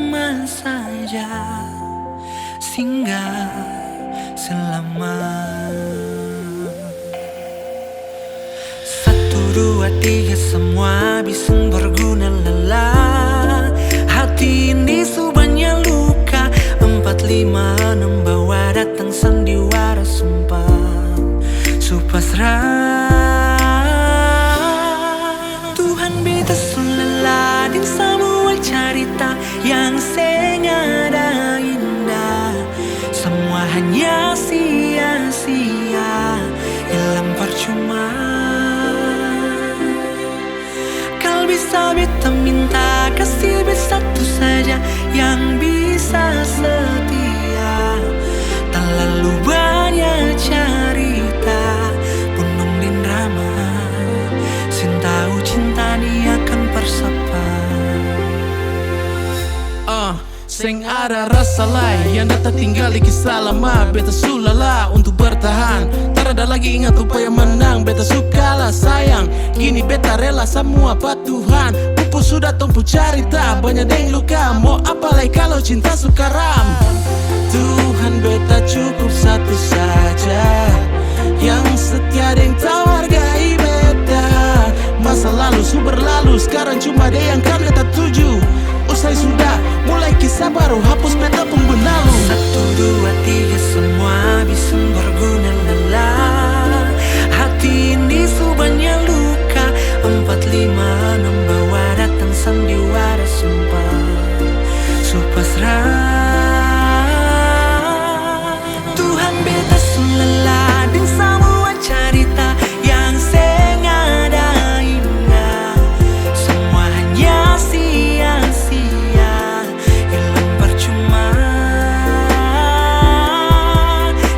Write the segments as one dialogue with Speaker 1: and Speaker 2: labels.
Speaker 1: cuma saja singgah selama. Satu, dua, tiga, semua bising berguna lelah. Hati ini subahnya luka. 4, 5, 6 bawa datang sandiwara sumpah supasrah. Tuhan beta sulela din semua cerita yang sengaja indah. Semua hanya sia-sia, hilang percuma. Kau bisa beta minta, kasih beta satu saja yang bisa setia. Terlalu banyak cerita, penuh din drama. Sin tahu cinta ini akan bersapa.
Speaker 2: Seng ada rasa lain yang datang tinggal di kisah lama. Beta sulala untuk bertahan, tak ada lagi ingat upaya menang. Beta sukalah sayang, kini beta rela semua patuhan. Pupus sudah tumpu cerita, banyak yang luka. Mau apa lagi kalau cinta sukaram. Tuhan beta cukup satu saja yang setia dan tahu hargai beta. Masa lalu su berlalu, sekarang cuma dia yang kan beta tuju. Usai sudah, mulai kisah baru, hapus beta pun benalu.
Speaker 1: 1, 2, 3, semua bisa berguna lelah. Hati ini subahnya luka. 4, 5, 6 bawa datang sandiwara sumpah supasrah. Tuhan beta sulelah din semua cerita yang sengaja indah. Semua hanya sia-sia, hilang percuma.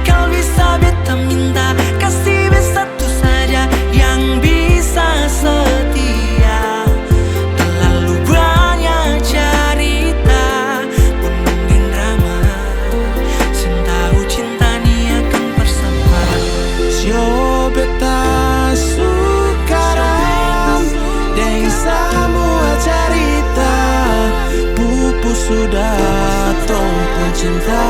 Speaker 1: Kau bisa beta minta, kasih beta satu saja yang bisa setia. Terlalu banyak cerita, penuh din drama. Sin tahu cinta ini akan bersama.
Speaker 2: Sio beta sukaram dan semua cerita. Pupus sudah tumpu cinta.